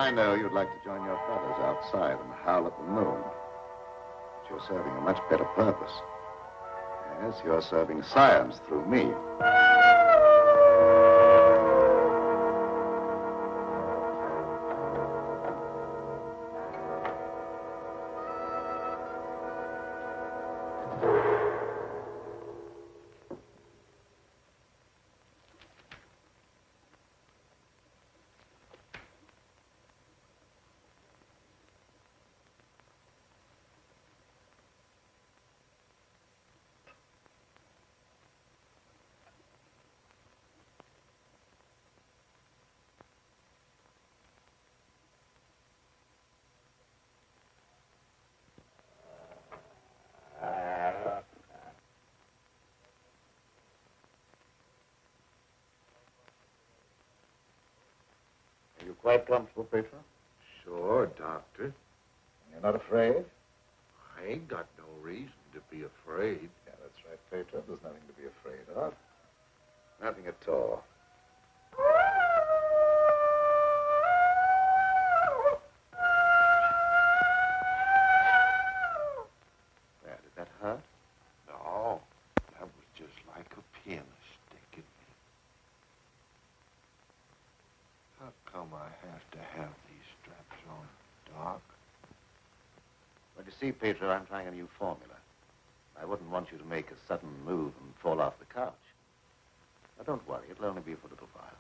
I know you'd like to join your brothers outside and howl at the moon. But you're serving a much better purpose. Yes, you're serving science through me. Are you quite comfortable, Petra? Sure, Doctor. You're not afraid? I ain't got no reason to be afraid. Yeah, that's right, Petra. There's nothing to be afraid of. Nothing at all. There, did that hurt? No, that was just like a pin sticking me. How come I have to have these straps on, Doc? Well, you see, Petra, I'm trying a new formula. I wouldn't want you to make a sudden move and fall off the couch. Now, don't worry. It'll only be for a little while.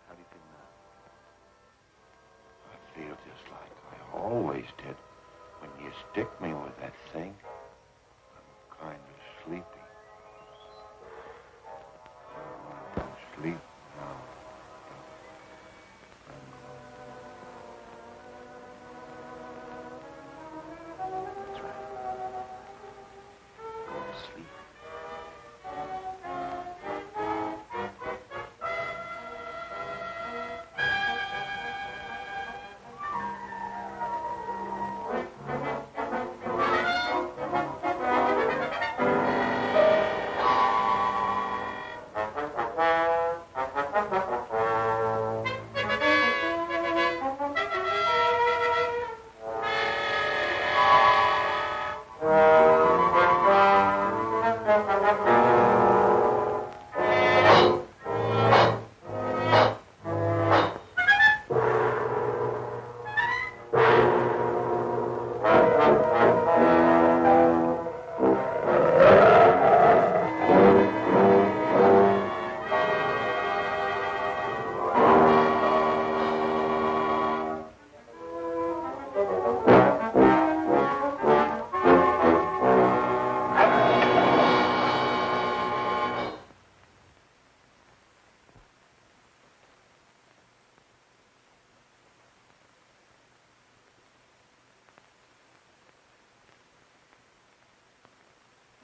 How do you feel now? I feel just like I always did when you stick me with that thing. I'm kind of sleepy. I want to sleep now. That's right. Go to sleep.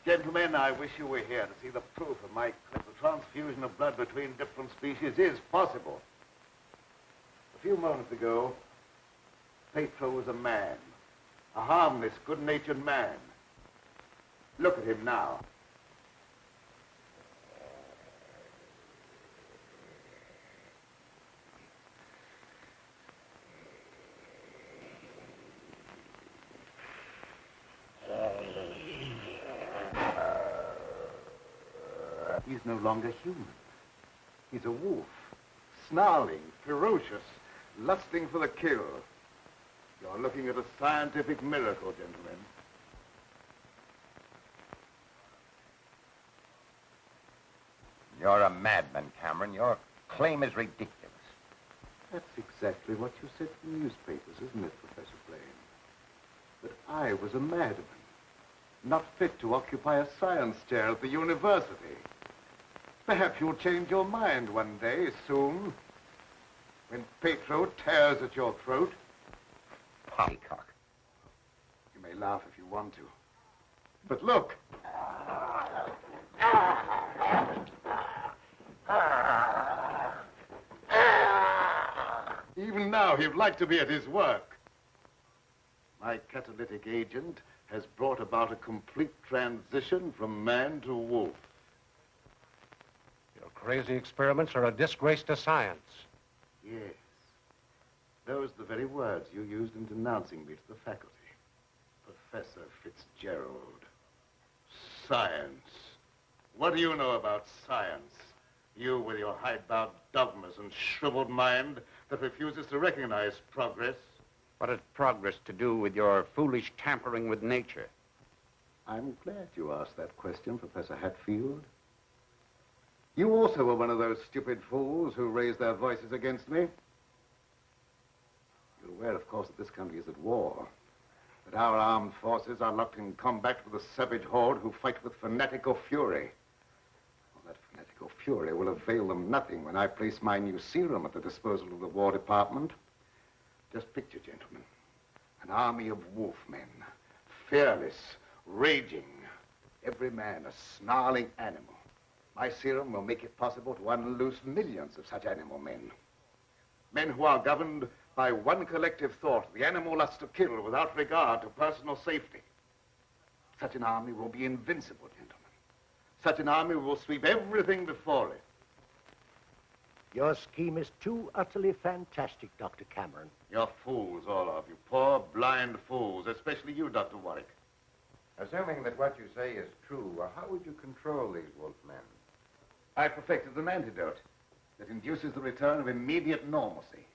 Gentlemen, I wish you were here to see the proof of my claim. The transfusion of blood between different species is possible. A few moments ago, Petro was a man. A harmless, good-natured man. Look at him now. He's no longer human. He's a wolf, snarling, ferocious, lusting for the kill. You're looking at a scientific miracle, gentlemen. You're a madman, Cameron. Your claim is ridiculous. That's exactly what you said in the newspapers, isn't it, Professor Blaine? That I was a madman, not fit to occupy a science chair at the university. Perhaps you'll change your mind one day, soon, when Petro tears at your throat. Poppycock. You may laugh if you want to. But look. Even now, he'd like to be at his work. My catalytic agent has brought about a complete transition from man to wolf. crazy experiments are a disgrace to science. Yes. Those are the very words you used in denouncing me to the faculty. Professor Fitzgerald. Science. What do you know about science? You with your hidebound dogmas and shriveled mind that refuses to recognize progress. What has progress to do with your foolish tampering with nature? I'm glad you asked that question, Professor Hatfield. You also were one of those stupid fools who raised their voices against me. You're aware, of course, that this country is at war. That our armed forces are locked in combat with a savage horde who fight with fanatical fury. Well, that fanatical fury will avail them nothing when I place my new serum at the disposal of the War Department. Just picture, gentlemen, an army of wolfmen, fearless, raging, every man a snarling animal. My serum will make it possible to unloose millions of such animal men. Men who are governed by one collective thought, the animal lust to kill without regard to personal safety. Such an army will be invincible, gentlemen. Such an army will sweep everything before it. Your scheme is too utterly fantastic, Dr. Cameron. You're fools, all of you. Poor, blind fools, especially you, Dr. Warwick. Assuming that what you say is true, how would you control these wolfmen? I perfected an antidote that induces the return of immediate normalcy.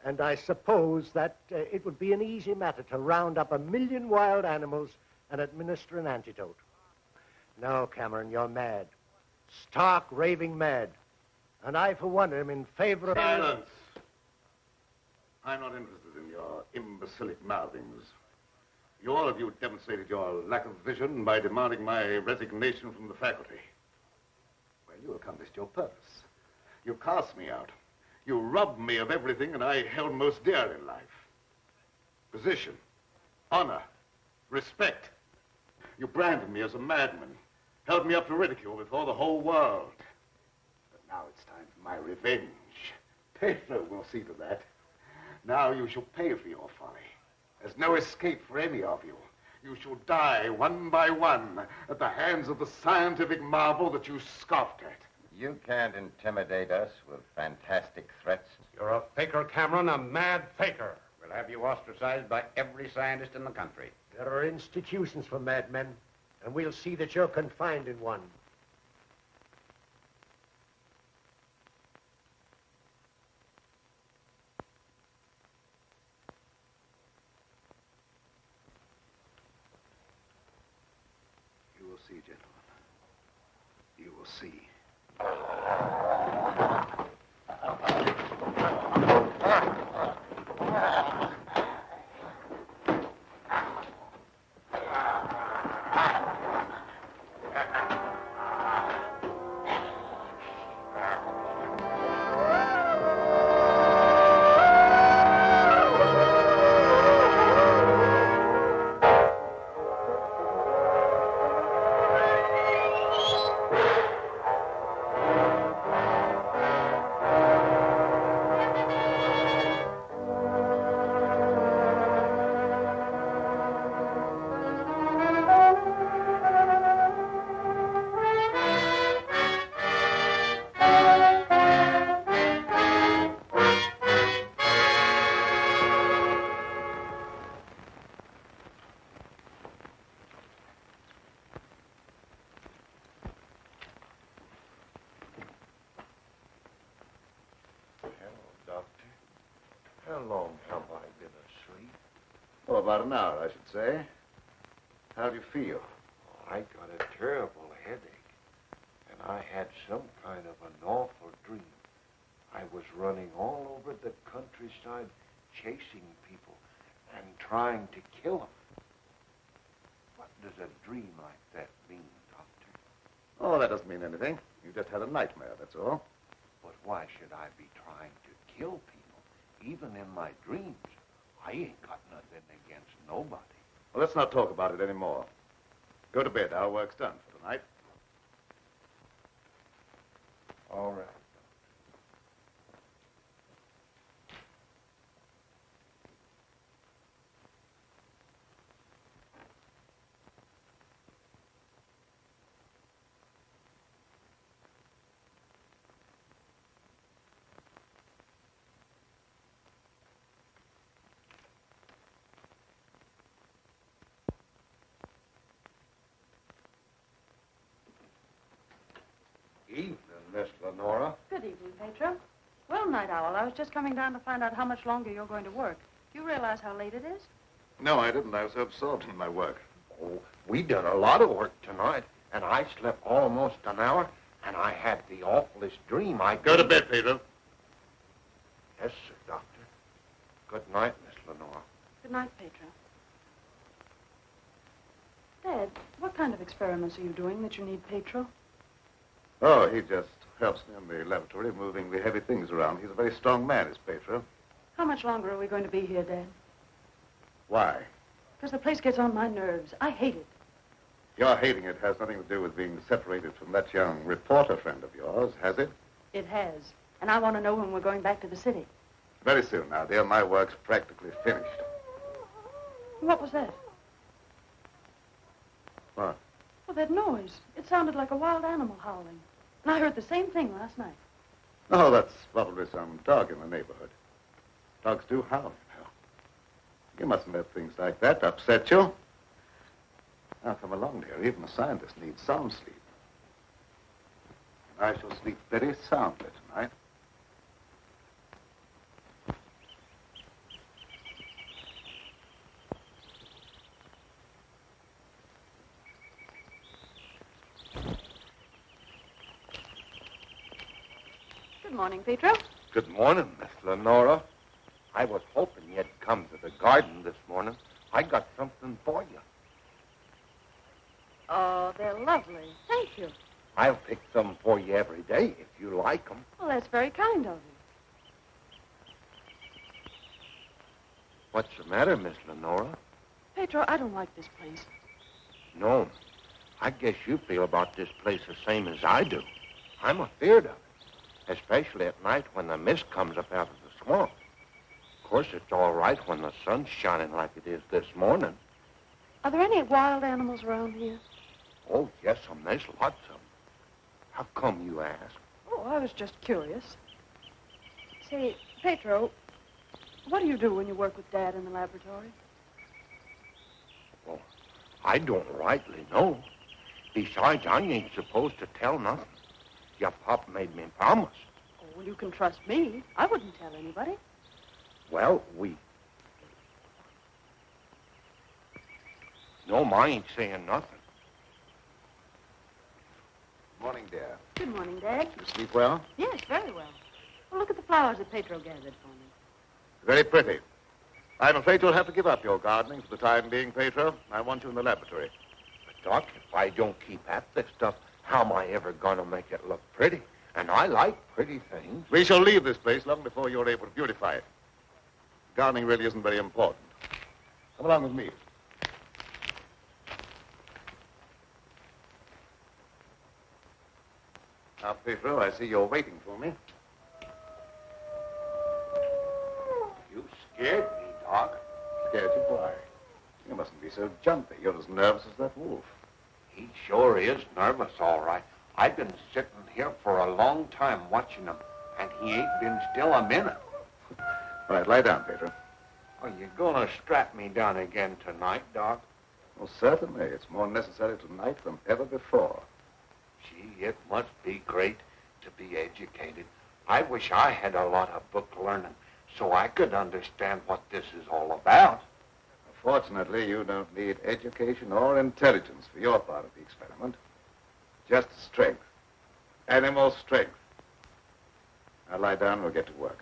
And I suppose that it would be an easy matter to round up 1 million wild animals and administer an antidote. No, Cameron, you're mad. Stark, raving mad. And I, for one, am in favor of... Silence! I'm not interested in your imbecilic mouthings. You all of you demonstrated your lack of vision by demanding my resignation from the faculty. Well, you accomplished your purpose. You cast me out. You robbed me of everything that I held most dear in life. Position, honor, respect. You branded me as a madman, held me up to ridicule before the whole world. But now it's time for my revenge. Pedro will see to that. Now you shall pay for your folly. There's no escape for any of you. You shall die one by one at the hands of the scientific marvel that you scoffed at. You can't intimidate us with fantastic threats. You're a faker, Cameron, a mad faker. We'll have you ostracized by every scientist in the country. There are institutions for madmen, and we'll see that you're confined in one. You will see, gentlemen. You will see. How long have I been asleep? Oh, about an hour, I should say. How do you feel? I got a terrible headache, and I had some kind of an awful dream. I was running all over the countryside, chasing people and trying to kill them. What does a dream like that mean, Doctor? Oh, that doesn't mean anything. You just had a nightmare, that's all. But why should I be trying to kill people, even in my dreams? I ain't got nothing against nobody. Well, let's not talk about it anymore. Go to bed. Our work's done for tonight. All right. Good evening, Pedro. Well, Night Owl, I was just coming down to find out how much longer you're going to work. Do you realize how late it is? No, I didn't. I was so absorbed in my work. Oh, we done a lot of work tonight, and I slept almost an hour, and I had the awfulest dream. Go to bed, Pedro. Yes, sir, Doctor. Good night, Miss Lenore. Good night, Pedro. Dad, what kind of experiments are you doing that you need Pedro? Oh, he just helps me in the laboratory, moving the heavy things around. He's a very strong man, is Pedro. How much longer are we going to be here, Dad? Why? Because the place gets on my nerves. I hate it. Your hating it has nothing to do with being separated from that young reporter friend of yours, has it? It has. And I want to know when we're going back to the city. Very soon now, dear. My work's practically finished. What was that? What? Well, that noise. It sounded like a wild animal howling. And I heard the same thing last night. Oh, that's probably some dog in the neighborhood. Dogs do howl, you know. You mustn't let things like that upset you. Now, come along, dear. Even a scientist needs sound sleep. I shall sleep very soundly tonight. Good morning, Pedro. Good morning, Miss Lenora. I was hoping you'd come to the garden this morning. I got something for you. Oh, they're lovely. Thank you. I'll pick some for you every day if you like them. Well, that's very kind of you. What's the matter, Miss Lenora? Pedro, I don't like this place. No. I guess you feel about this place the same as I do. I'm afeard of it, especially at night when the mist comes up out of the swamp. Of course, it's all right when the sun's shining like it is this morning. Are there any wild animals around here? Oh, yes, there's lots of them. How come you ask? Oh, I was just curious. Say, Pedro, what do you do when you work with Dad in the laboratory? Well, I don't rightly know. Besides, I ain't supposed to tell nothing. Your pop made me promise. Oh, well, you can trust me. I wouldn't tell anybody. Well, No, I ain't saying nothing. Morning, dear. Good morning, Dad. You sleep well? Yes, very well. Well, look at the flowers that Pedro gathered for me. Very pretty. I'm afraid you'll have to give up your gardening for the time being, Pedro. I want you in the laboratory. But, Doc, if I don't keep at this stuff, how am I ever going to make it look pretty? And I like pretty things. We shall leave this place long before you're able to beautify it. Gardening really isn't very important. Come along with me. Now, Pedro, I see you're waiting for me. You scared me, Doc. Scared you? Why? You mustn't be so jumpy. You're as nervous as that wolf. He sure is nervous, all right. I've been sitting here for a long time watching him, and he ain't been still a minute. All right, lie down, Pedro. Are you going to strap me down again tonight, Doc? Well, certainly. It's more necessary tonight than ever before. Gee, it must be great to be educated. I wish I had a lot of book learning so I could understand what this is all about. Fortunately, you don't need education or intelligence for your part of the experiment. Just strength. Animal strength. Now lie down and we'll get to work.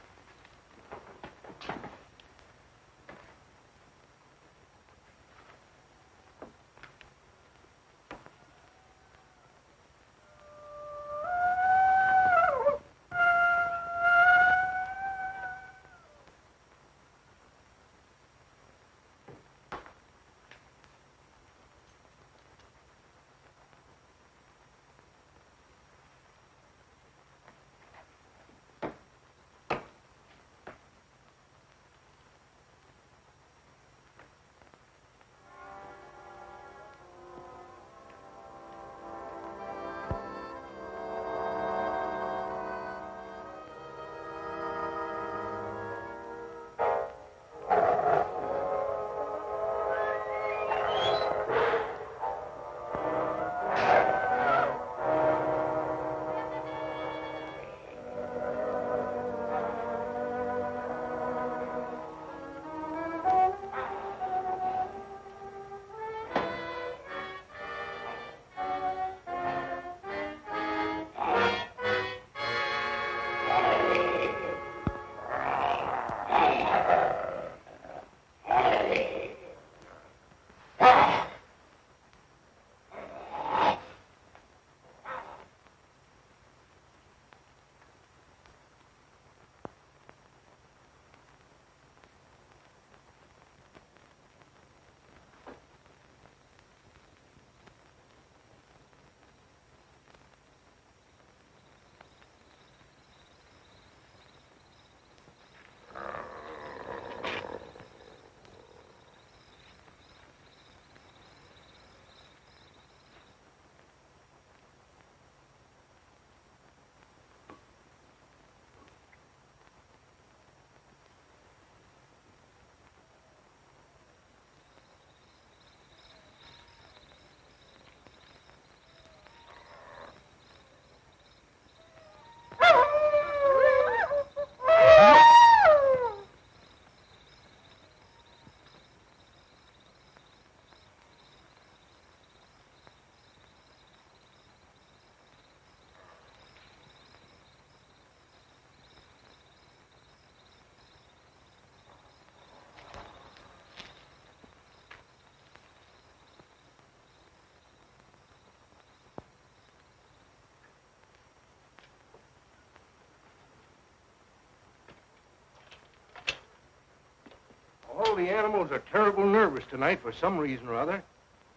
the animals are terrible nervous tonight for some reason or other.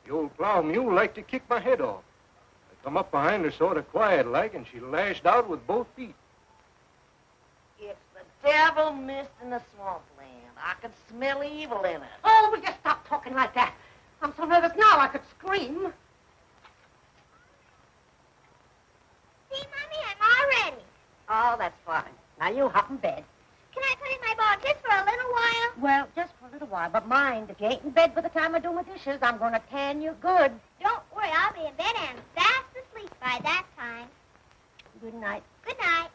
The old plow mule liked to kick my head off. I come up behind her sort of quiet-like, and she lashed out with both feet. It's the devil mist in the swampland. I could smell evil in it. Oh, will you stop talking like that? I'm so nervous now I could scream. See, Mommy, I'm all ready. Oh, that's fine. Now you hop in bed. Can I put in my ball just for a little while? Well, just for a little while, but mind, if you ain't in bed by the time I do my dishes, I'm going to tan you good. Don't worry, I'll be in bed and fast asleep by that time. Good night. Good night.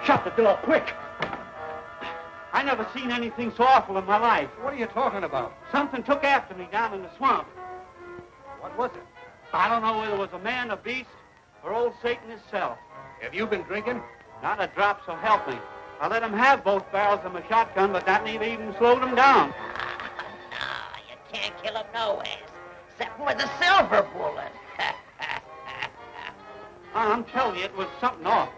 Shut the door, quick! I never seen anything so awful in my life. What are you talking about? Something took after me down in the swamp. What was it? I don't know whether it was a man, a beast, or old Satan himself. Have you been drinking? Not a drop, so help me. I let him have both barrels of my shotgun, but that ain't even slowed him down. No, you can't kill him nowhere, except with a silver bullet. I'm telling you, it was something awful.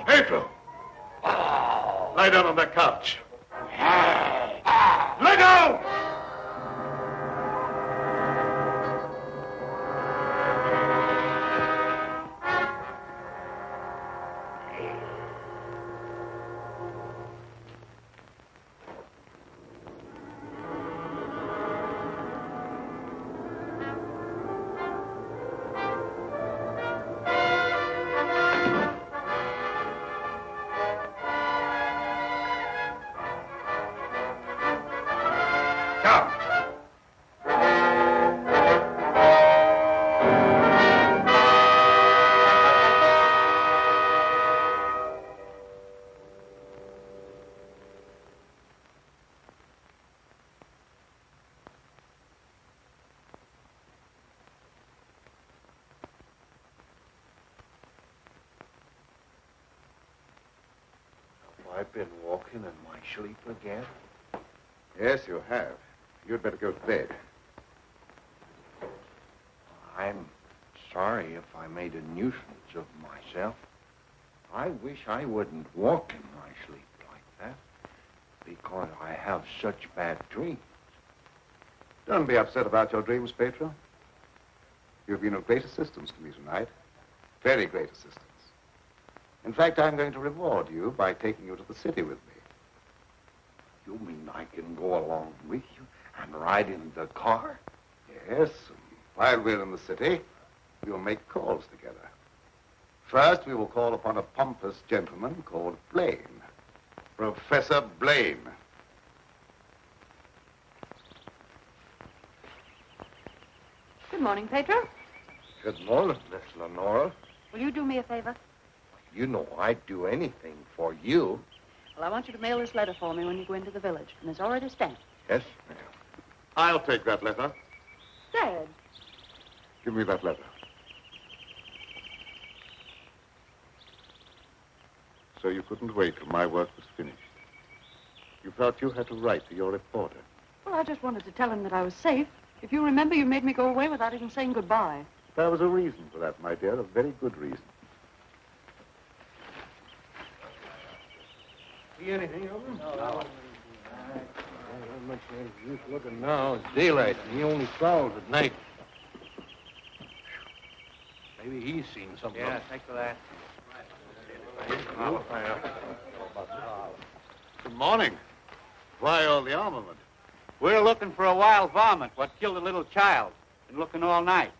Pedro! Lie down on that couch. Lie down! I've been walking in my sleep again. Yes, you have. You'd better go to bed. I'm sorry if I made a nuisance of myself. I wish I wouldn't walk in my sleep like that, because I have such bad dreams. Don't be upset about your dreams, Pedro. You've been of great assistance to me tonight. Very great assistance. In fact, I'm going to reward you by taking you to the city with me. You mean I can go along with you and ride in the car? Yes, and while we're in the city, we'll make calls together. First, we will call upon a pompous gentleman called Blaine. Professor Blaine. Good morning, Pedro. Good morning, Miss Lenora. Will you do me a favor? You know I'd do anything for you. Well, I want you to mail this letter for me when you go into the village. And it's already stamped. Yes, ma'am. I'll take that letter. Dad. Give me that letter. So you couldn't wait till my work was finished. You felt you had to write to your reporter. Well, I just wanted to tell him that I was safe. If you remember, you made me go away without even saying goodbye. There was a reason for that, my dear, a very good reason. See anything of him? No. Not much use looking now. It's daylight, and he only prowls at night. Maybe he's seen something. Yeah, thanks for that. Good morning. Why all the armament? We're looking for a wild varmint what killed a little child. Been looking all night.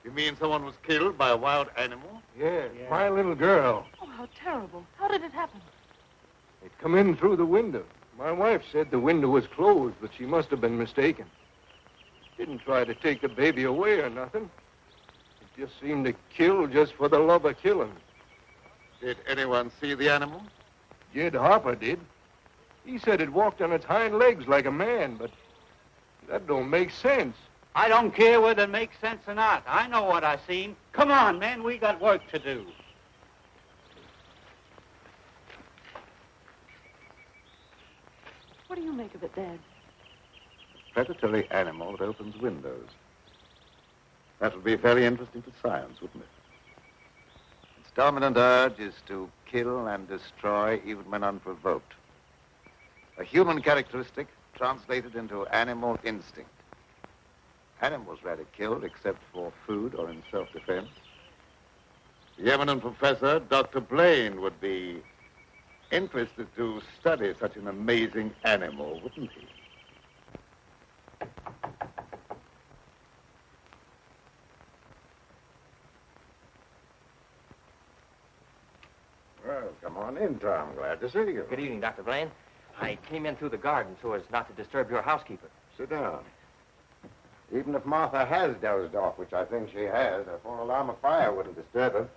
You mean someone was killed by a wild animal? Yeah, my little girl. Oh, how terrible. How did it happen? It come in through the window. My wife said the window was closed, but she must have been mistaken. Didn't try to take the baby away or nothing. It just seemed to kill just for the love of killing. Did anyone see the animal? Jed Harper did. He said it walked on its hind legs like a man, but that don't make sense. I don't care whether it makes sense or not. I know what I seen. Come on, men, we got work to do. What do you make of it, Dad? Predatory animal that opens windows. That would be very interesting to science, wouldn't it? Its dominant urge is to kill and destroy even when unprovoked. A human characteristic translated into animal instinct. Animals rarely killed except for food or in self-defense. The eminent professor, Dr. Blaine, would be interested to study such an amazing animal, wouldn't he? Well, come on in, Tom. Glad to see you. Good evening, Dr. Blaine. I came in through the garden so as not to disturb your housekeeper. Sit down. Even if Martha has dozed off, which I think she has, a full alarm of fire wouldn't disturb her.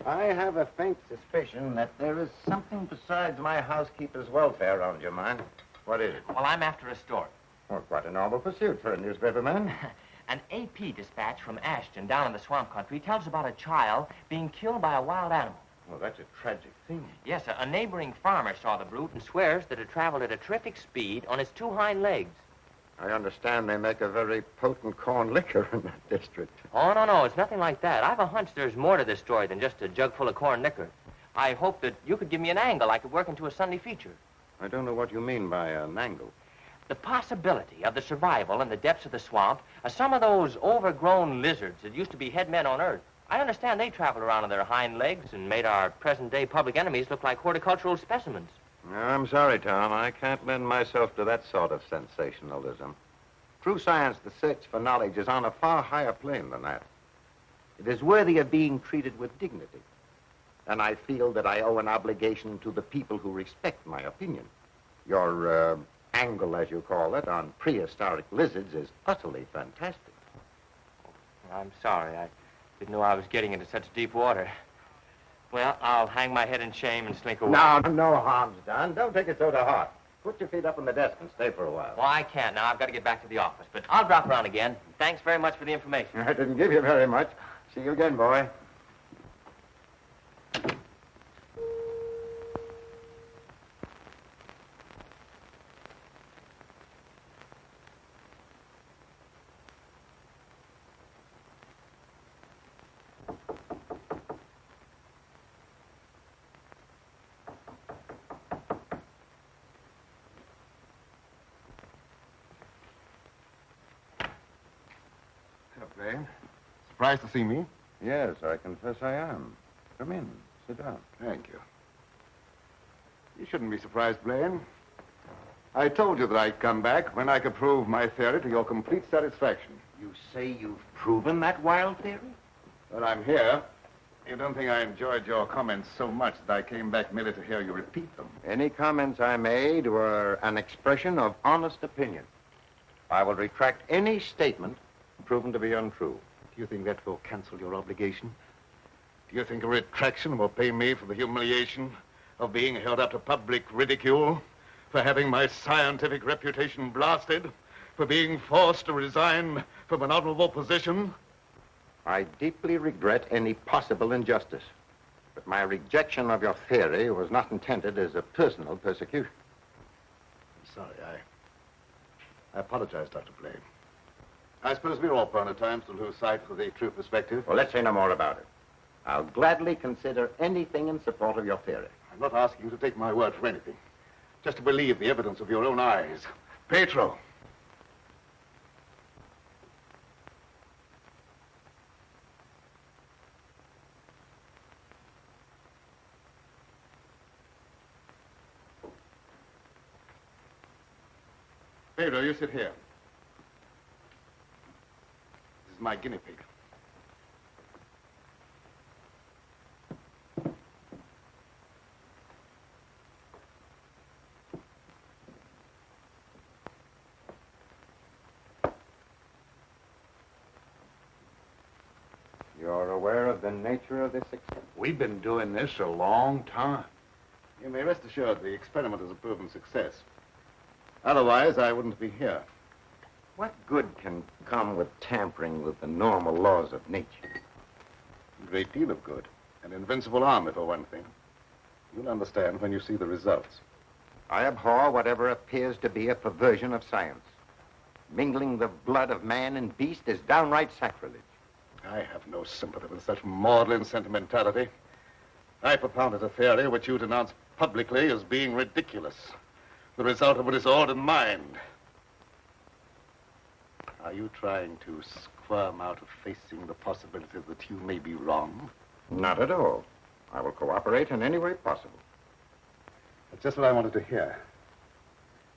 I have a faint suspicion that there is something besides my housekeeper's welfare on your mind. What is it? Well, I'm after a story. Well, quite a novel pursuit for a newspaperman. An AP dispatch from Ashton down in the swamp country tells about a child being killed by a wild animal. Well, that's a tragic thing. Yes, a neighboring farmer saw the brute and swears that it traveled at a terrific speed on its two hind legs. I understand they make a very potent corn liquor in that district. Oh, no, it's nothing like that. I've a hunch there's more to this story than just a jug full of corn liquor. I hope that you could give me an angle I could work into a Sunday feature. I don't know what you mean by an angle. The possibility of the survival in the depths of the swamp of some of those overgrown lizards that used to be head men on Earth. I understand they traveled around on their hind legs and made our present-day public enemies look like horticultural specimens. No, I'm sorry, Tom. I can't lend myself to that sort of sensationalism. True science, the search for knowledge, is on a far higher plane than that. It is worthy of being treated with dignity. And I feel that I owe an obligation to the people who respect my opinion. Your angle, as you call it, on prehistoric lizards is utterly fantastic. I'm sorry. I didn't know I was getting into such deep water. Well, I'll hang my head in shame and slink away. No harm's done. Don't take it so to heart. Put your feet up on the desk and stay for a while. Well, I can't now. I've got to get back to the office. But I'll drop around again. Thanks very much for the information. I didn't give you very much. See you again, boy. Blaine. Surprised to see me? Yes, I confess I am. Come in. Sit down. Thank you. You shouldn't be surprised, Blaine. I told you that I'd come back when I could prove my theory to your complete satisfaction. You say you've proven that wild theory? But I'm here. You don't think I enjoyed your comments so much that I came back merely to hear you repeat them? Any comments I made were an expression of honest opinion. I will retract any statement proven to be untrue. Do you think that will cancel your obligation? Do you think a retraction will pay me for the humiliation of being held up to public ridicule, for having my scientific reputation blasted, for being forced to resign from an honorable position? I deeply regret any possible injustice, but my rejection of your theory was not intended as a personal persecution. I'm sorry. I apologize, Dr. Blaine. I suppose we're all prone at times to lose sight of the true perspective. Well, let's say no more about it. I'll gladly consider anything in support of your theory. I'm not asking you to take my word for anything. Just to believe the evidence of your own eyes. Pedro. Pedro, you sit here. This is my guinea pig. You're aware of the nature of this experiment? We've been doing this a long time. You may rest assured the experiment is a proven success. Otherwise, I wouldn't be here. What good can come with tampering with the normal laws of nature? A great deal of good. An invincible army, for one thing. You'll understand when you see the results. I abhor whatever appears to be a perversion of science. Mingling the blood of man and beast is downright sacrilege. I have no sympathy with such maudlin sentimentality. I propounded a theory which you denounced publicly as being ridiculous. The result of a disordered mind. Are you trying to squirm out of facing the possibility that you may be wrong? Not at all. I will cooperate in any way possible. That's just what I wanted to hear.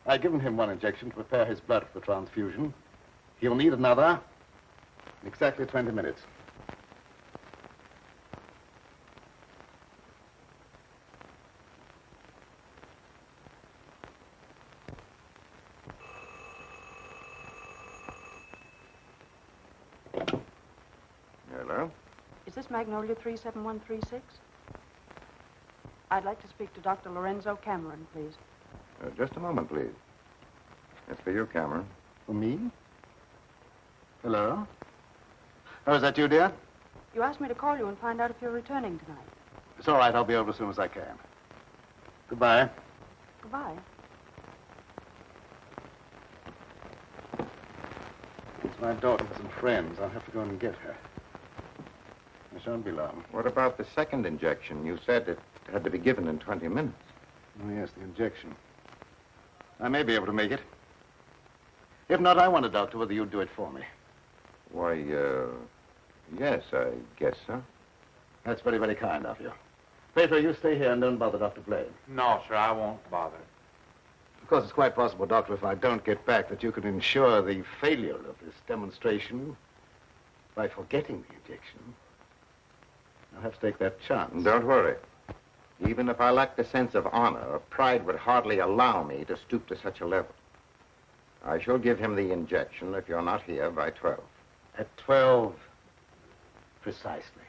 I've given him one injection to prepare his blood for the transfusion. He'll need another in exactly 20 minutes. Hello? Is this Magnolia 37136? I'd like to speak to Dr. Lorenzo Cameron, please. Just a moment, please. It's for you, Cameron. For me? Hello? Oh, is that you, dear? You asked me to call you and find out if you're returning tonight. It's all right. I'll be over as soon as I can. Goodbye. Goodbye. It's my daughter with some friends. I'll have to go and get her. I shan't be long. What about the second injection? You said it had to be given in 20 minutes. Oh, yes, the injection. I may be able to make it. If not, I wonder, Doctor, whether you'd do it for me. Why, yes, I guess so. That's very, very kind of you. Pedro, you stay here and don't bother Dr. Blaine. No, sir, I won't bother. Of course, it's quite possible, Doctor, if I don't get back, that you could ensure the failure of this demonstration by forgetting the injection. I'll have to take that chance. Don't worry. Even if I lacked a sense of honor, pride would hardly allow me to stoop to such a level. I shall give him the injection if you're not here by 12. At 12, precisely.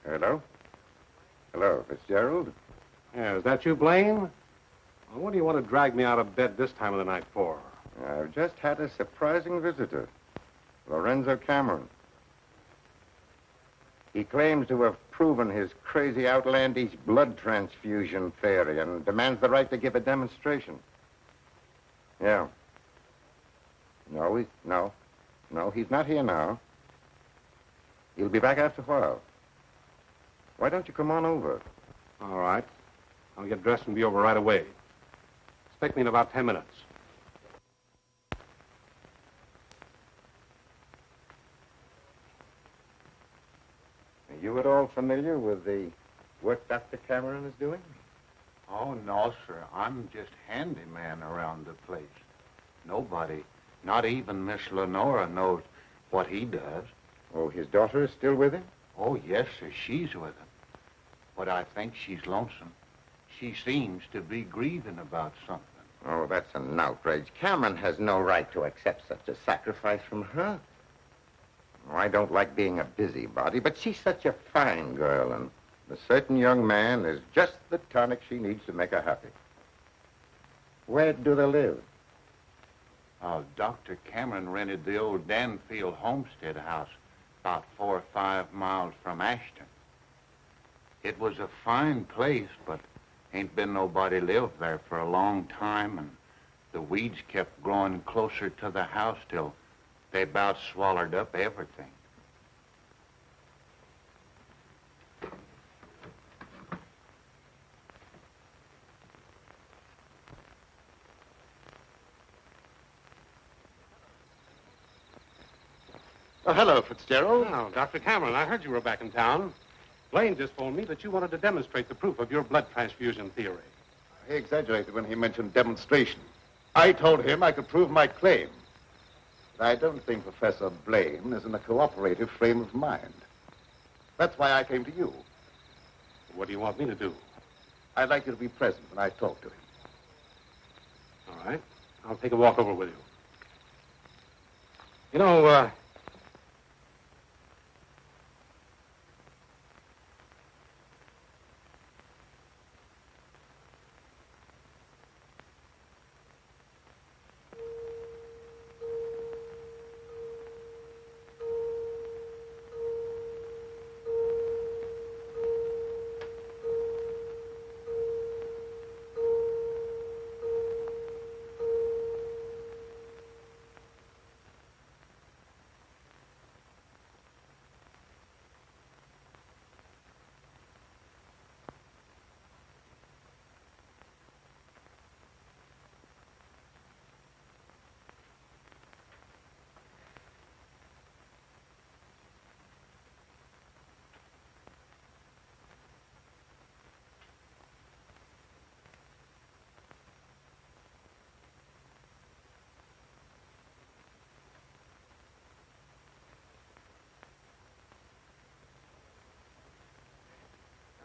Hello? Hello, Fitzgerald? Yeah, is that you, Blaine? Well, what do you want to drag me out of bed this time of the night for? I've just had a surprising visitor, Lorenzo Cameron. He claims to have proven his crazy, outlandish blood transfusion theory and demands the right to give a demonstration. Yeah. No, he's not here now. He'll be back after a while. Why don't you come on over? All right. I'll get dressed and be over right away. Expect me in about 10 minutes. Are you at all familiar with the work Dr. Cameron is doing? Oh, no, sir. I'm just handyman around the place. Nobody, not even Miss Lenora, knows what he does. Oh, his daughter is still with him? Oh, yes, sir. She's with him. But I think she's lonesome. She seems to be grieving about something. Oh, that's an outrage. Cameron has no right to accept such a sacrifice from her. Oh, I don't like being a busybody, but she's such a fine girl, and a certain young man is just the tonic she needs to make her happy. Where do they live? Dr. Cameron rented the old Danfield homestead house about 4 or 5 miles from Ashton. It was a fine place, but ain't been nobody lived there for a long time, and the weeds kept growing closer to the house till they about swallowed up everything. Oh, hello, Fitzgerald. Oh, Dr. Cameron, I heard you were back in town. Blaine just told me that you wanted to demonstrate the proof of your blood transfusion theory. He exaggerated when he mentioned demonstration. I told him I could prove my claim. But I don't think Professor Blaine is in a cooperative frame of mind. That's why I came to you. What do you want me to do? I'd like you to be present when I talk to him. All right. I'll take a walk over with you. You know,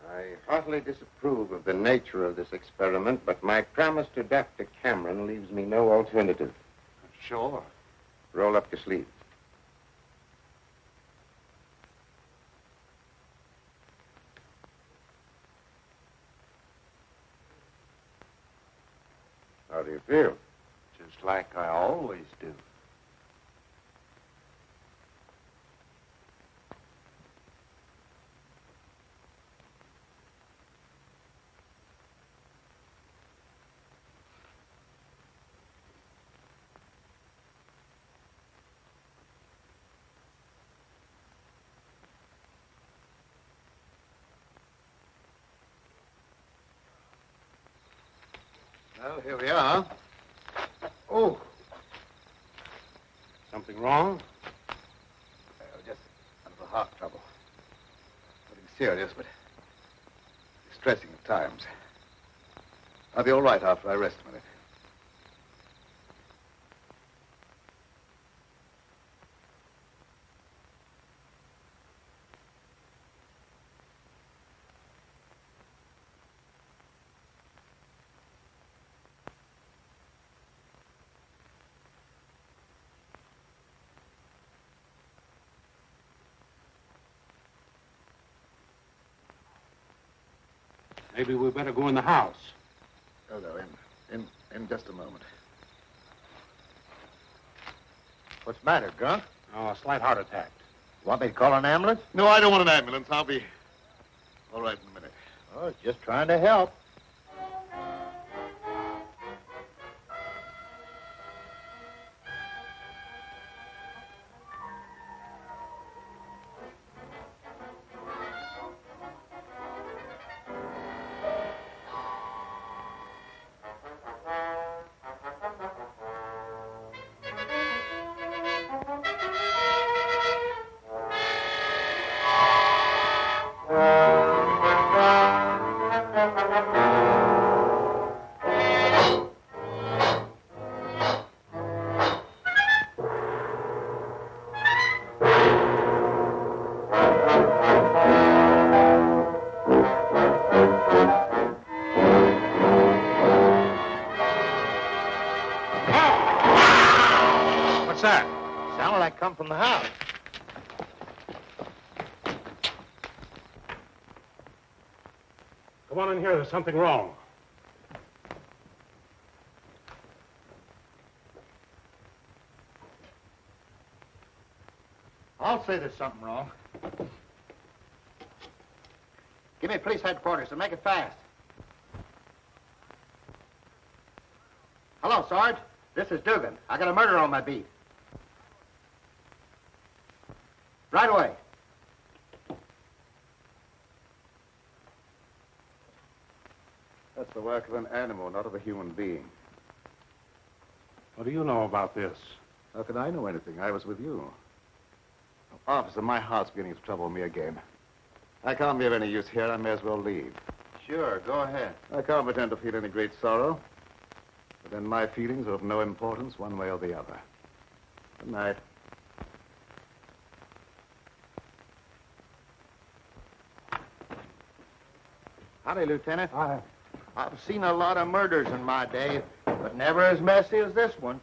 I heartily disapprove of the nature of this experiment, but my promise to Dr. Cameron leaves me no alternative. Sure. Roll up your sleeves. How do you feel? Just like I always do. Well, here we are. Oh. something wrong? Just a little heart trouble. Nothing serious, but distressing at times. I'll be all right after I rest a minute. Maybe we better go in the house. Oh, no, in just a moment. What's the matter, Grunt? Oh, a slight heart attack. Want me to call an ambulance? No, I don't want an ambulance. I'll be all right in a minute. Oh, just trying to help. that? Sounded like come from the house. Come on in here. There's something wrong. I'll say there's something wrong. Give me police headquarters and make it fast. Hello, Sarge. This is Dugan. I got a murder on my beat. Right away. That's the work of an animal, not of a human being. What do you know about this? How could I know anything? I was with you. Officer, my heart's beginning to trouble me again. I can't be of any use here. I may as well leave. Sure, go ahead. I can't pretend to feel any great sorrow. But then my feelings are of no importance one way or the other. Good night. Howdy, Lieutenant. I've seen a lot of murders in my day, but never as messy as this one.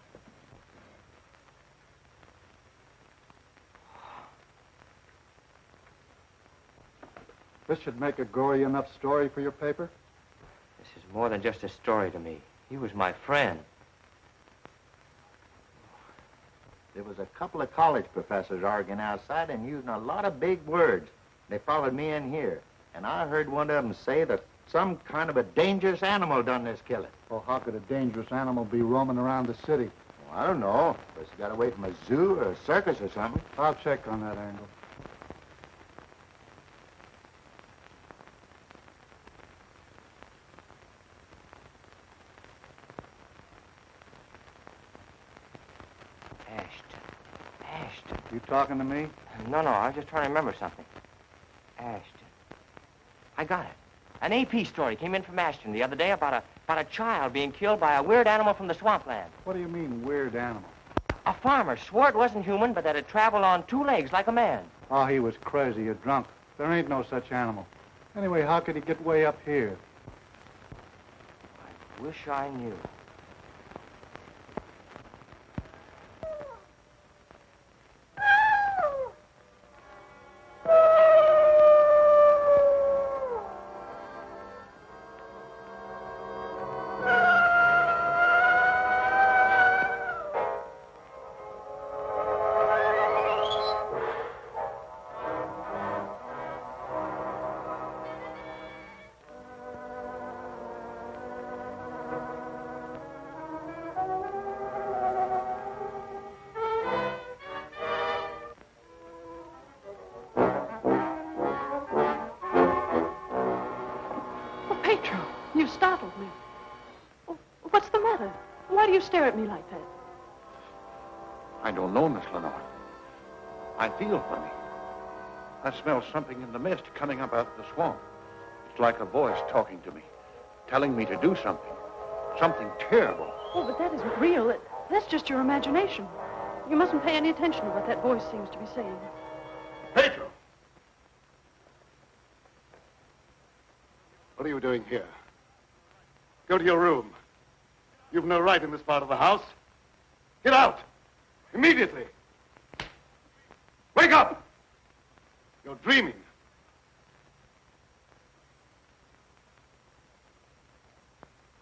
This should make a gory enough story for your paper? This is more than just a story to me. He was my friend. There was a couple of college professors arguing outside and using a lot of big words. They followed me in here, and I heard one of them say that some kind of a dangerous animal done this killing. Well, how could a dangerous animal be roaming around the city? Well, I don't know. But he got away from a zoo or a circus or something. I'll check on that angle. Ashton. You talking to me? No, I was just trying to remember something. Ashton. I got it. An AP story came in from Ashton the other day about a child being killed by a weird animal from the swampland. What do you mean, weird animal? A farmer swore it wasn't human, but that it traveled on two legs like a man. Oh, he was crazy or drunk. There ain't no such animal. Anyway, how could he get way up here? I wish I knew. You startled me. Oh, what's the matter? Why do you stare at me like that? I don't know, Miss Lenore. I feel funny. I smell something in the mist coming up out of the swamp. It's like a voice talking to me, telling me to do something. Something terrible. Oh, but that isn't real. That's just your imagination. You mustn't pay any attention to what that voice seems to be saying. Pedro! What are you doing here? Go to your room. You've no right in this part of the house. Get out! Immediately! Wake up! You're dreaming.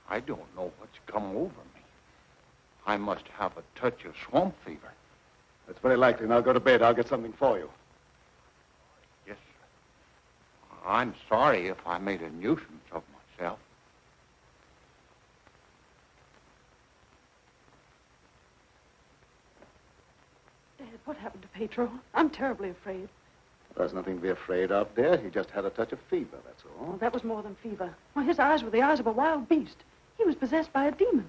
I don't know what's come over me. I must have a touch of swamp fever. That's very likely. Now go to bed. I'll get something for you. Yes, sir. I'm sorry if I made a nuisance of myself. Dad, what happened to Pedro? I'm terribly afraid. There's nothing to be afraid of, dear. He just had a touch of fever, that's all. Oh, that was more than fever. Why, his eyes were the eyes of a wild beast. He was possessed by a demon.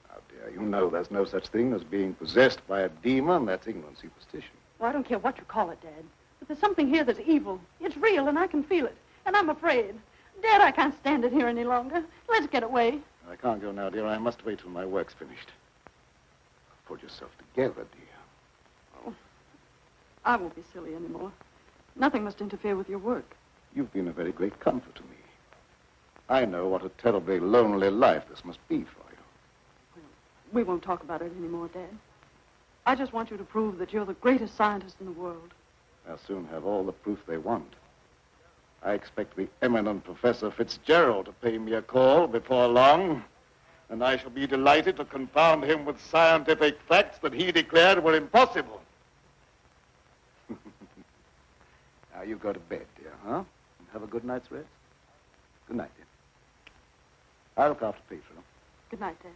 Now, dear, you know there's no such thing as being possessed by a demon. That's ignorant superstition. Well, I don't care what you call it, Dad. But there's something here that's evil. It's real, and I can feel it. And I'm afraid. Dad, I can't stand it here any longer. Let's get away. I can't go now, dear. I must wait till my work's finished. Pull yourself together, dear. Oh, I won't be silly anymore. Nothing must interfere with your work. You've been a very great comfort to me. I know what a terribly lonely life this must be for you. We won't talk about it anymore, Dad. I just want you to prove that you're the greatest scientist in the world. They'll soon have all the proof they want. I expect the eminent Professor Fitzgerald to pay me a call before long, and I shall be delighted to confound him with scientific facts that he declared were impossible. Now you go to bed, dear, huh? And have a good night's rest. Good night, dear. I'll look after Peter. Good night, Dad.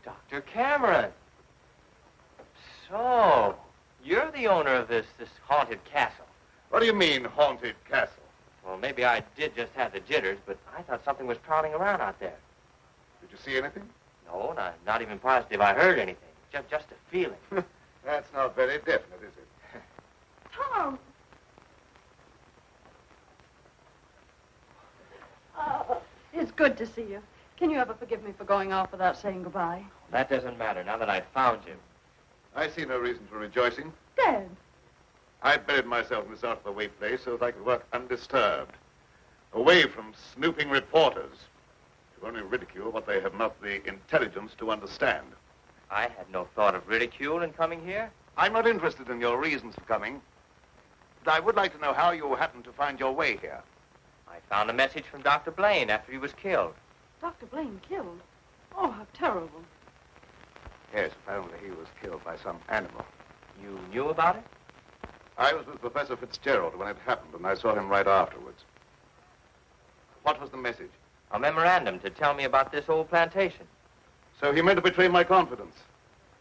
Dr. Cameron. So, you're the owner of this haunted castle. What do you mean, haunted castle? Well, maybe I did just have the jitters, but I thought something was prowling around out there. Did you see anything? No, not even positive I heard anything. Just a feeling. That's not very definite, is it? Tom! It's good to see you. Can you ever forgive me for going off without saying goodbye? That doesn't matter now that I've found you. I see no reason for rejoicing. Dad! I buried myself in this out-of-the-way place so that I could work undisturbed, away from snooping reporters who only ridicule what they have not the intelligence to understand. I had no thought of ridicule in coming here. I'm not interested in your reasons for coming, but I would like to know how you happened to find your way here. I found a message from Dr. Blaine after he was killed. Dr. Blaine killed? Oh, how terrible. Yes, apparently he was killed by some animal. You knew about it? I was with Professor Fitzgerald when it happened, and I saw him right afterwards. What was the message? A memorandum to tell me about this old plantation. So he meant to betray my confidence,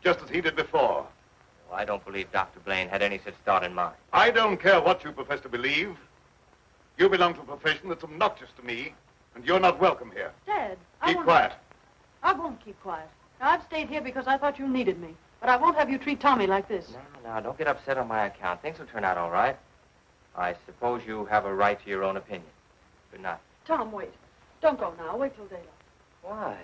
just as he did before. Well, I don't believe Dr. Blaine had any such thought in mind. I don't care what you profess to believe. You belong to a profession that's obnoxious to me, and you're not welcome here. Dad, Keep quiet. I won't keep quiet. Now, I've stayed here because I thought you needed me, but I won't have you treat Tommy like this. No, don't get upset on my account. Things will turn out all right. I suppose you have a right to your own opinion. Good night. Tom, wait. Don't go now. Wait till daylight. Why?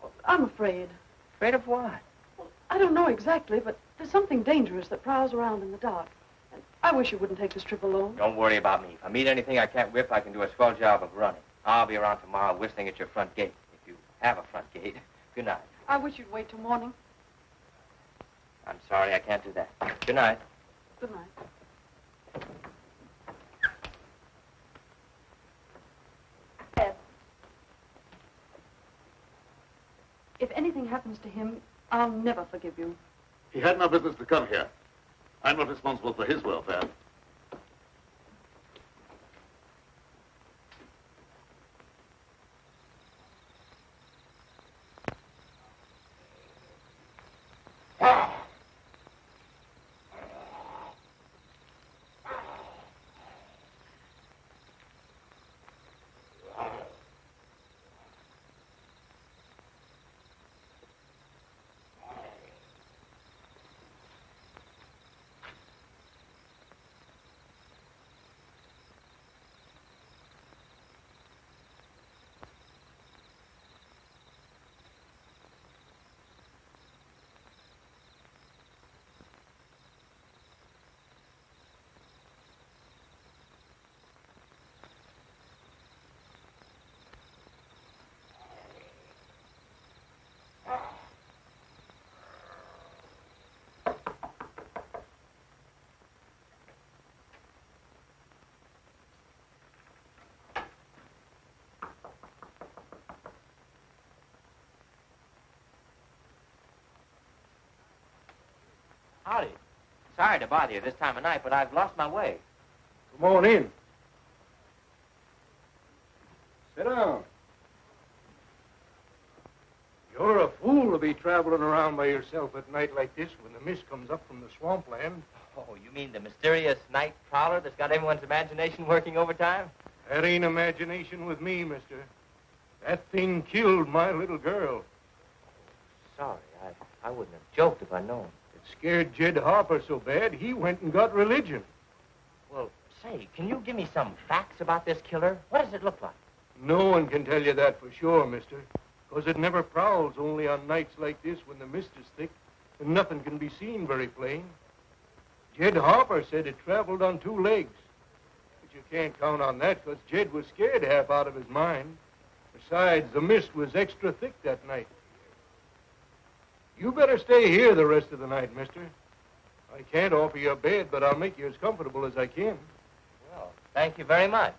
Well, I'm afraid. Afraid of what? Well, I don't know exactly, but there's something dangerous that prowls around in the dark. And I wish you wouldn't take this trip alone. Don't worry about me. If I meet anything I can't whip, I can do a swell job of running. I'll be around tomorrow whistling at your front gate, if you have a front gate. Good night. I wish you'd wait till morning. I'm sorry, I can't do that. Good night. Good night. Dad, if anything happens to him, I'll never forgive you. He had no business to come here. I'm not responsible for his welfare. Howdy. Sorry to bother you this time of night, but I've lost my way. Come on in. Sit down. You're a fool to be traveling around by yourself at night like this when the mist comes up from the swampland. Oh, you mean the mysterious night prowler that's got everyone's imagination working overtime? That ain't imagination with me, mister. That thing killed my little girl. Sorry, I wouldn't have joked if I'd known. It scared Jed Harper so bad, he went and got religion. Well, say, can you give me some facts about this killer? What does it look like? No one can tell you that for sure, mister. Because it never prowls only on nights like this when the mist is thick and nothing can be seen very plain. Jed Harper said it traveled on 2 legs. But you can't count on that because Jed was scared half out of his mind. Besides, the mist was extra thick that night. You better stay here the rest of the night, mister. I can't offer you a bed, but I'll make you as comfortable as I can. Well, thank you very much.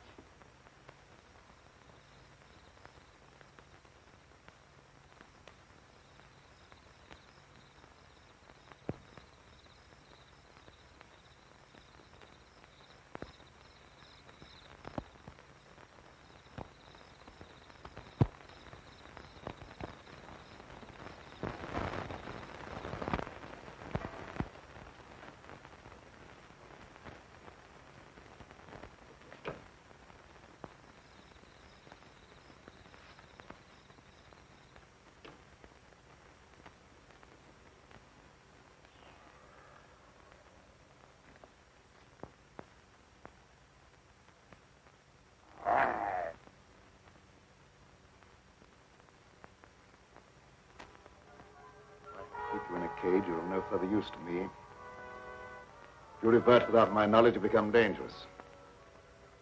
Keep you in a cage, you're of no further use to me. If you revert without my knowledge, you become dangerous.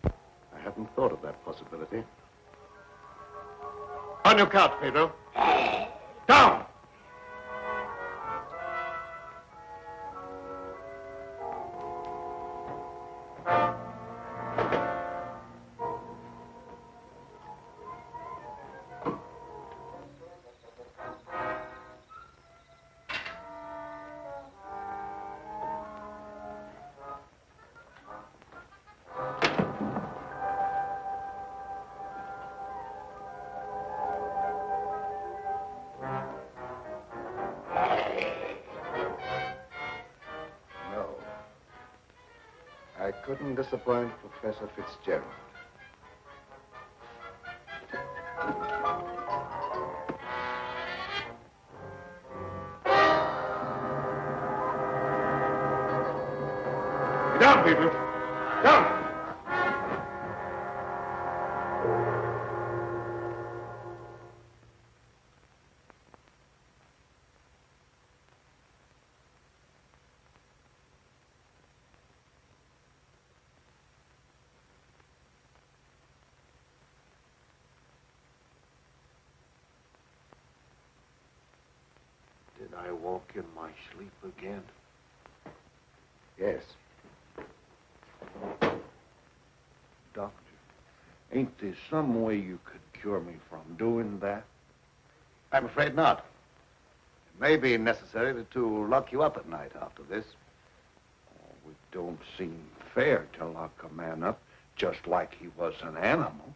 I hadn't thought of that possibility. On your couch, Pedro. Down! I couldn't disappoint Professor Fitzgerald. Get down, people. Down! Did I walk in my sleep again? Yes. Doctor, ain't there some way you could cure me from doing that? I'm afraid not. It may be necessary to lock you up at night after this. Oh, it don't seem fair to lock a man up just like he was an animal.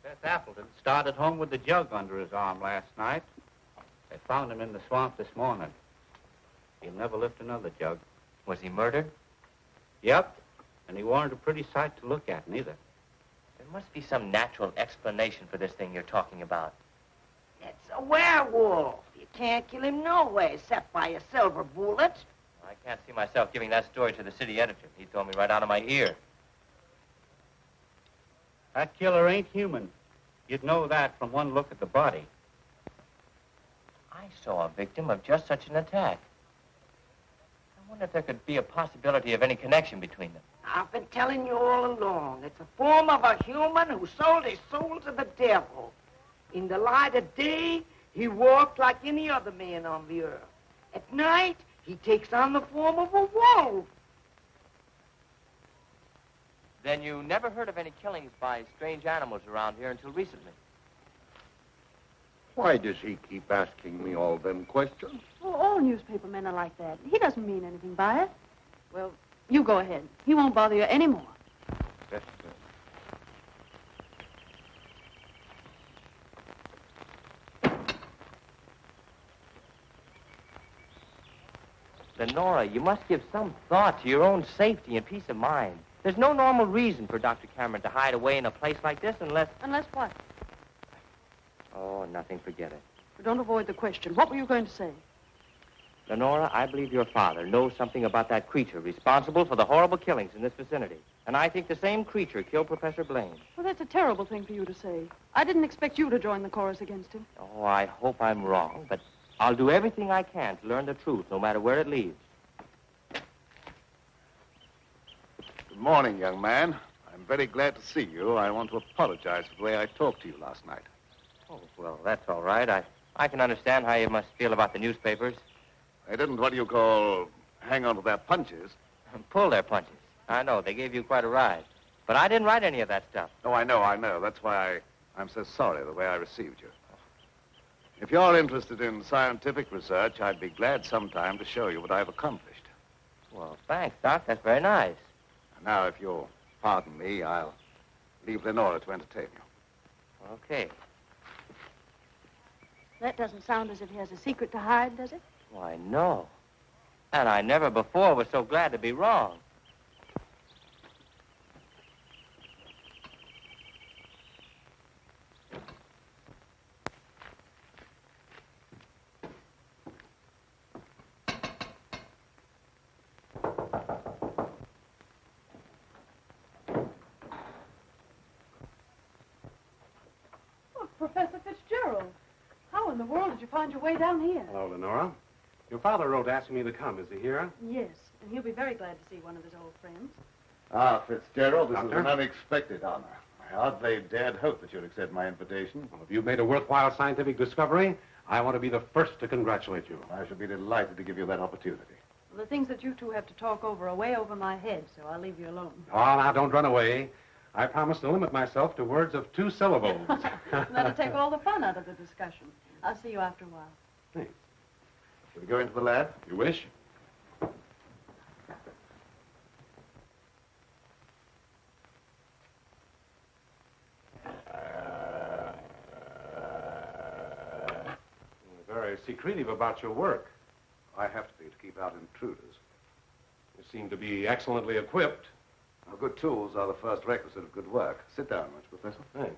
Seth Appleton started home with the jug under his arm last night. They found him in the swamp this morning. He'll never lift another jug. Was he murdered? Yep. And he weren't a pretty sight to look at, neither. There must be some natural explanation for this thing you're talking about. It's a werewolf. You can't kill him no way except by a silver bullet. I can't see myself giving that story to the city editor. He told me right out of my ear. That killer ain't human. You'd know that from one look at the body. I saw a victim of just such an attack. I wonder if there could be a possibility of any connection between them. I've been telling you all along. It's a form of a human who sold his soul to the devil. In the light of day, he walked like any other man on the earth. At night, he takes on the form of a wolf. Then you never heard of any killings by strange animals around here until recently? Why does he keep asking me all them questions? Well, all newspaper men are like that. He doesn't mean anything by it. Well, you go ahead. He won't bother you anymore. Yes, Lenora, you must give some thought to your own safety and peace of mind. There's no normal reason for Dr. Cameron to hide away in a place like this unless... Unless what? Oh, nothing, forget it. Don't avoid the question. What were you going to say? Lenora, I believe your father knows something about that creature responsible for the horrible killings in this vicinity. And I think the same creature killed Professor Blaine. Well, that's a terrible thing for you to say. I didn't expect you to join the chorus against him. Oh, I hope I'm wrong, but I'll do everything I can to learn the truth, no matter where it leads. Good morning, young man. I'm very glad to see you. I want to apologize for the way I talked to you last night. Oh, well, that's all right. I can understand how you must feel about the newspapers. They didn't, what do you call, hang on to their punches. Pull their punches. I know, they gave you quite a ride. But I didn't write any of that stuff. Oh, I know. That's why I'm so sorry the way I received you. If you're interested in scientific research, I'd be glad sometime to show you what I've accomplished. Well, thanks, Doc. That's very nice. Now, if you'll pardon me, I'll leave Lenora to entertain you. Okay. That doesn't sound as if he has a secret to hide, does it? Why, no. And I never before was so glad to be wrong. Oh, Professor Fitzgerald. How in the world did you find your way down here? Hello, Lenora. Your father wrote asking me to come. Is he here? Yes, and he'll be very glad to see one of his old friends. Ah, Fitzgerald, this Doctor? is an unexpected honor. I hardly dared hope that you'd accept my invitation. Well, if you've made a worthwhile scientific discovery, I want to be the first to congratulate you. I shall be delighted to give you that opportunity. Well, the things that you two have to talk over are way over my head, so I'll leave you alone. Oh, now, don't run away. I promise to limit myself to words of 2 syllables. That'll take all the fun out of the discussion. I'll see you after a while. Thanks. Shall we go into the lab? You wish? You're very secretive about your work. I have to be to keep out intruders. You seem to be excellently equipped. Now, good tools are the first requisite of good work. Sit down, Mr. Professor. Thanks.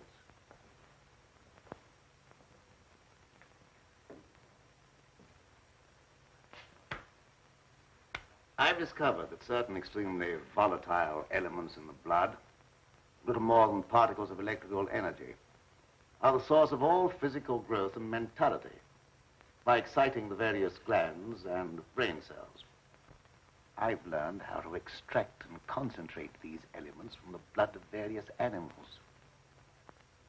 I've discovered that certain extremely volatile elements in the blood, little more than particles of electrical energy, are the source of all physical growth and mentality by exciting the various glands and brain cells. I've learned how to extract and concentrate these elements from the blood of various animals.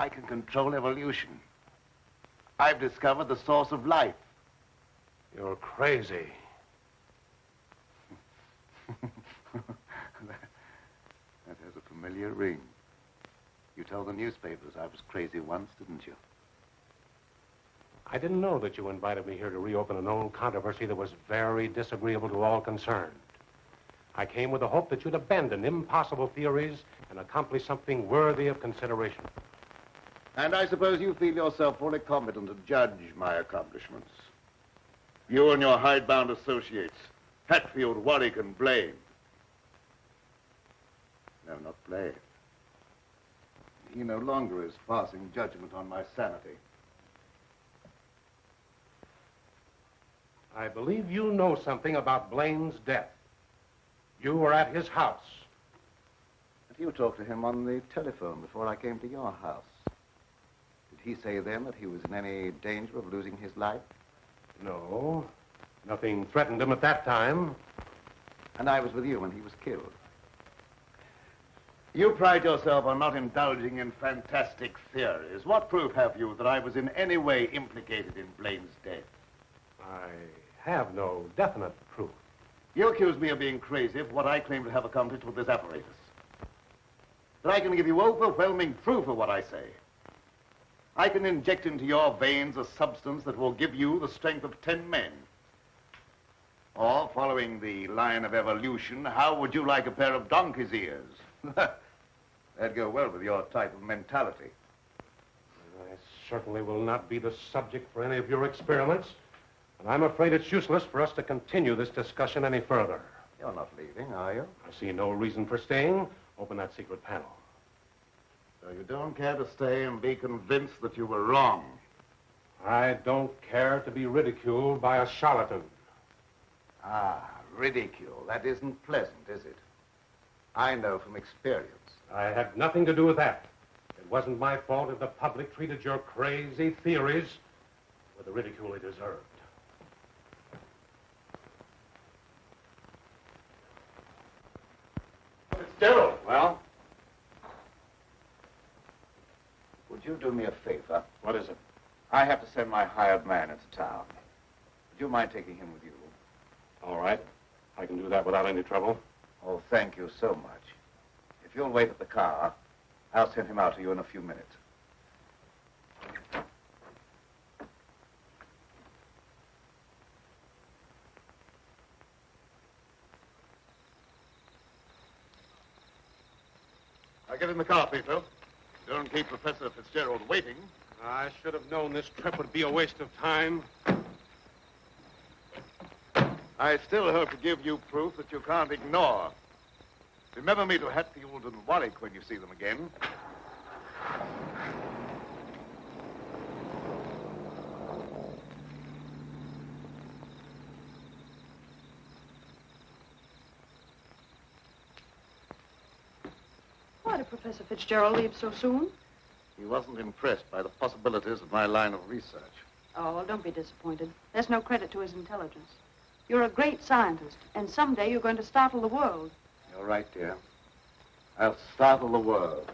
I can control evolution. I've discovered the source of life. You're crazy. That has a familiar ring. You told the newspapers I was crazy once, didn't you? I didn't know that you invited me here to reopen an old controversy that was very disagreeable to all concerned. I came with the hope that you'd abandon impossible theories and accomplish something worthy of consideration. And I suppose you feel yourself fully competent to judge my accomplishments. You and your hidebound associates, Hatfield, Warwick, and Blaine. No, not Blaine. He no longer is passing judgment on my sanity. I believe you know something about Blaine's death. You were at his house. But you talked to him on the telephone before I came to your house. Did he say then that he was in any danger of losing his life? No. Nothing threatened him at that time. And I was with you when he was killed. You pride yourself on not indulging in fantastic theories. What proof have you that I was in any way implicated in Blaine's death? I have no definite proof. You accuse me of being crazy for what I claim to have accomplished with this apparatus. But I can give you overwhelming proof of what I say. I can inject into your veins a substance that will give you the strength of 10 men. Or, following the line of evolution, how would you like a pair of donkey's ears? That'd go well with your type of mentality. I certainly will not be the subject for any of your experiments. And I'm afraid it's useless for us to continue this discussion any further. You're not leaving, are you? I see no reason for staying. Open that secret panel. So you don't care to stay and be convinced that you were wrong? I don't care to be ridiculed by a charlatan. Ah, ridicule. That isn't pleasant, is it? I know from experience. I had nothing to do with that. It wasn't my fault if the public treated your crazy theories with the ridicule they deserved. Fitzgerald. Well? Would you do me a favor? What is it? I have to send my hired man into town. Would you mind taking him with you? All right. I can do that without any trouble. Oh, thank you so much. If you'll wait at the car, I'll send him out to you in a few minutes. Now get in the car, Peter. Don't keep Professor Fitzgerald waiting. I should have known this trip would be a waste of time. I still hope to give you proof that you can't ignore. Remember me to Hatfield and Warwick when you see them again. Why did Professor Fitzgerald leave so soon? He wasn't impressed by the possibilities of my line of research. Oh, well, don't be disappointed. There's no credit to his intelligence. You're a great scientist, and someday you're going to startle the world. You're right, dear. I'll startle the world.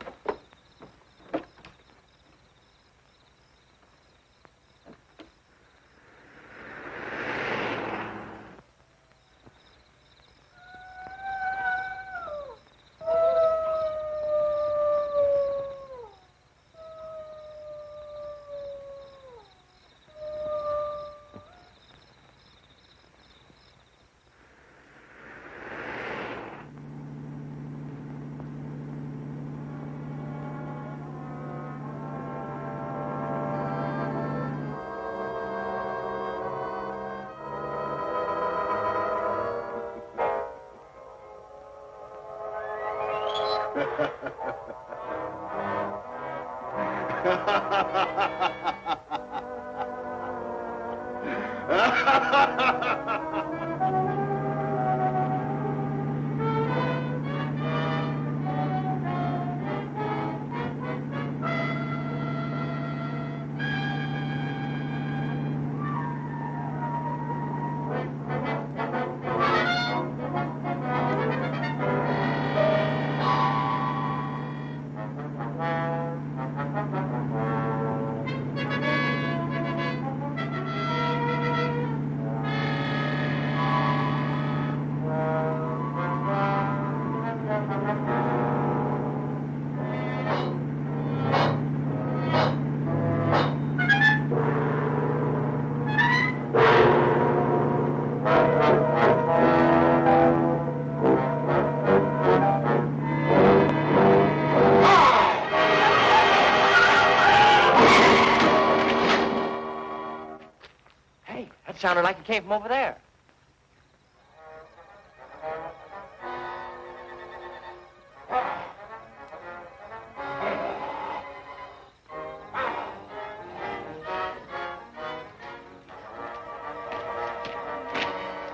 Sounded like it came from over there.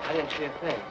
I didn't see a thing.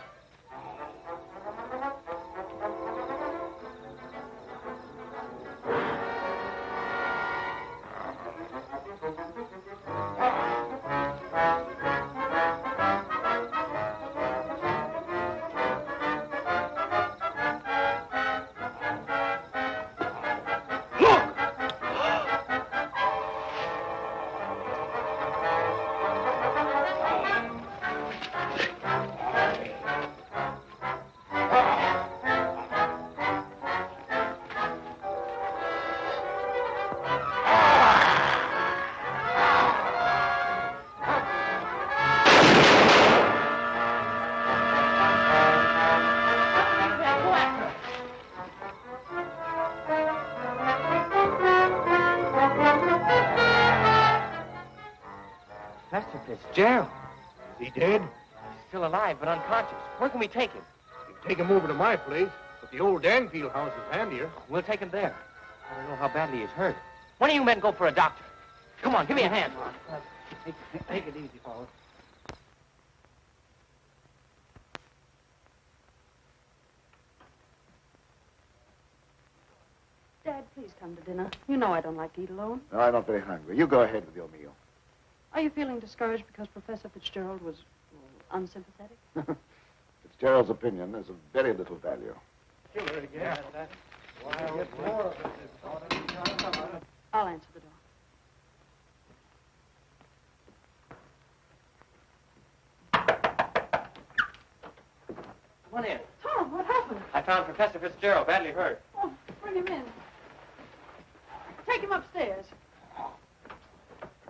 Fitzgerald. Is he dead? Still alive, but unconscious. Where can we take him? You can take him over to my place, but the old Danfield house is handier. We'll take him there. I don't know how badly he's hurt. One of you men go for a doctor. Come on, give me a hand. Take it easy, fellas. Dad, please come to dinner. You know I don't like to eat alone. No, I'm not very hungry. You go ahead with your meal. Are you feeling discouraged because Professor Fitzgerald was unsympathetic? Fitzgerald's opinion is of very little value. Killer again. I'll answer the door. Come on in. Tom, what happened? I found Professor Fitzgerald badly hurt. Oh, bring him in. Take him upstairs.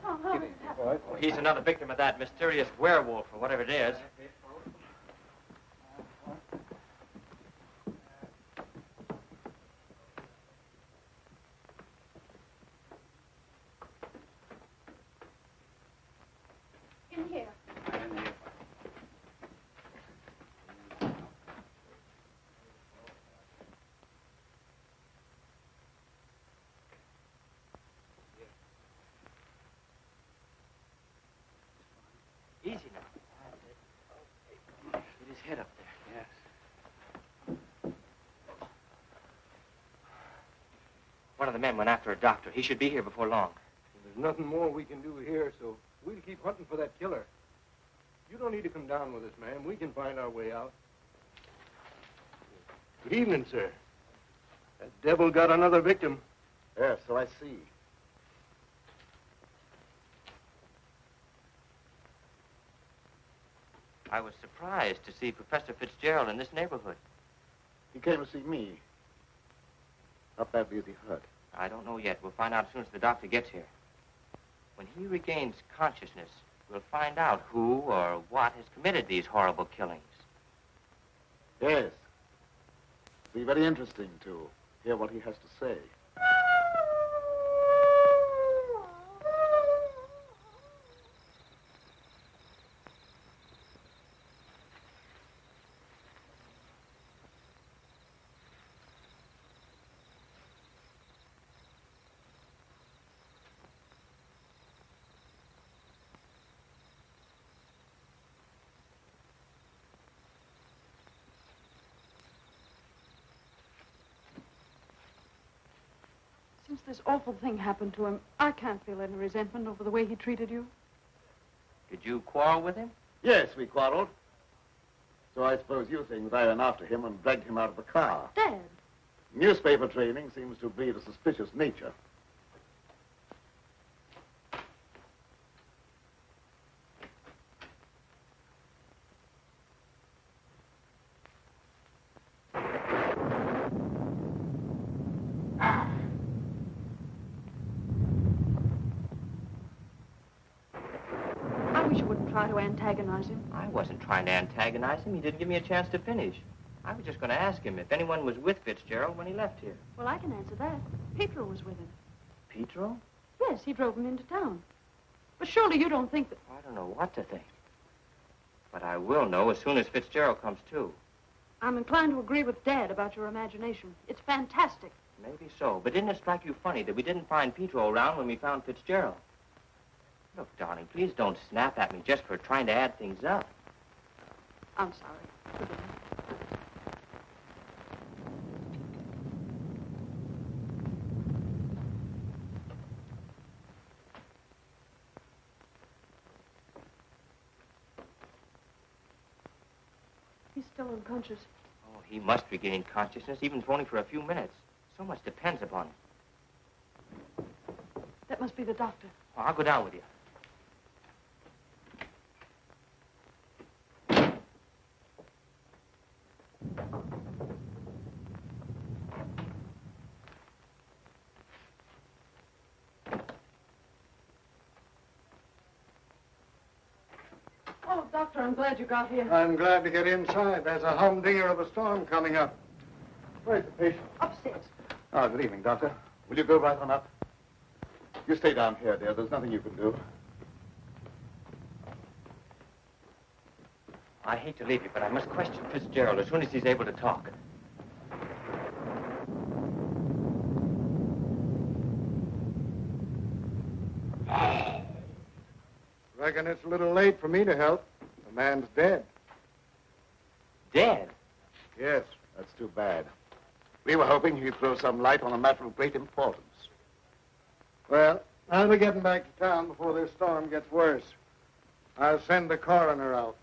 Tom, how did it happen? Oh, he's another victim of that mysterious werewolf or whatever it is. In here. Easy now. Get his head up there. Yes. One of the men went after a doctor. He should be here before long. There's nothing more we can do here, so we'll keep hunting for that killer. You don't need to come down with us, ma'am. We can find our way out. Good evening, sir. That devil got another victim. Yes, so I see. I was surprised to see Professor Fitzgerald in this neighborhood. He came to see me. How badly is he hurt? I don't know yet. We'll find out as soon as the doctor gets here. When he regains consciousness, we'll find out who or what has committed these horrible killings. Yes. It'll be very interesting to hear what he has to say. Since this awful thing happened to him, I can't feel any resentment over the way he treated you. Did you quarrel with him? Yes, we quarreled. So I suppose you think that I ran after him and dragged him out of the car. Dad. Newspaper training seems to breed a suspicious nature. I wish you wouldn't try to antagonize him. I wasn't trying to antagonize him. He didn't give me a chance to finish. I was just going to ask him if anyone was with Fitzgerald when he left here. Well, I can answer that. Pietro was with him. Pietro? Yes, he drove him into town. But surely you don't think that... I don't know what to think. But I will know as soon as Fitzgerald comes to. I'm inclined to agree with Dad about your imagination. It's fantastic. Maybe so. But didn't it strike you funny that we didn't find Pietro around when we found Fitzgerald? Look, darling, please don't snap at me just for trying to add things up. I'm sorry. Forgive me. He's still unconscious. Oh, he must regain consciousness, even if only for a few minutes. So much depends upon it. That must be the doctor. Oh, I'll go down with you. Oh, Doctor, I'm glad you got here. I'm glad to get inside. There's a humdinger of a storm coming up. Where's the patient? Upstairs. Ah, good evening, Doctor. Will you go right on up? You stay down here, dear. There's nothing you can do. I hate to leave you, but I must question Fitzgerald as soon as he's able to talk. Reckon it's a little late for me to help. The man's dead. Dead? Yes, that's too bad. We were hoping he'd throw some light on a matter of great importance. Well, I'll be getting back to town before this storm gets worse. I'll send the coroner out.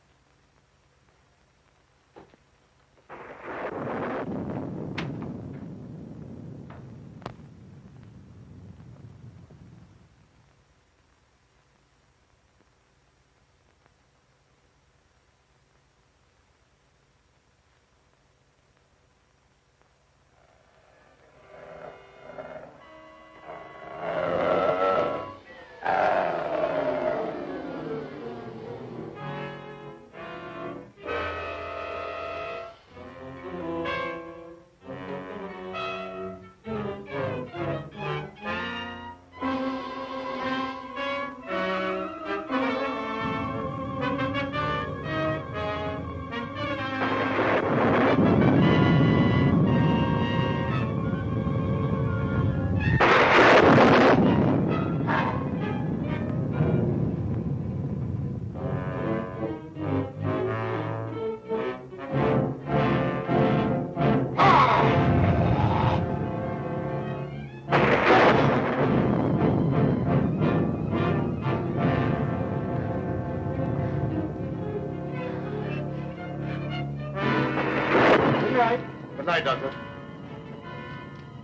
Good night, Doctor.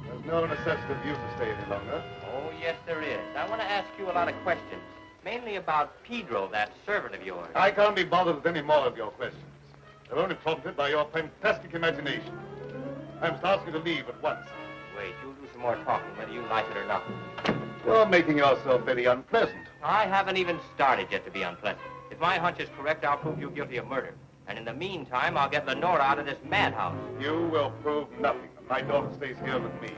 There's no necessity for you to stay any longer. Oh, yes, there is. I want to ask you a lot of questions, mainly about Pedro, that servant of yours. I can't be bothered with any more of your questions. They're only prompted by your fantastic imagination. I must ask you to leave at once. Wait, you'll do some more talking, whether you like it or not. You're making yourself very unpleasant. I haven't even started yet to be unpleasant. If my hunch is correct, I'll prove you guilty of murder. And in the meantime, I'll get Lenora out of this madhouse. You will prove nothing. My daughter stays here with me.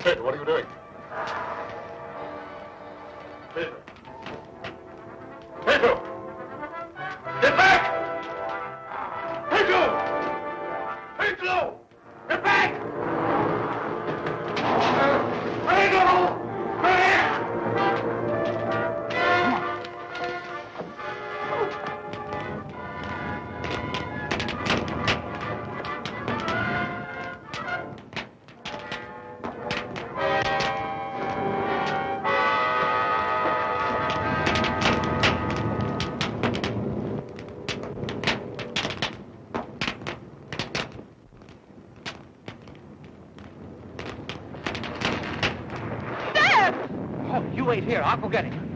Pedro, what are you doing? Pedro! Pedro! Get back! Pedro! Pedro! Get back! Pedro! You wait here. I'll go get him.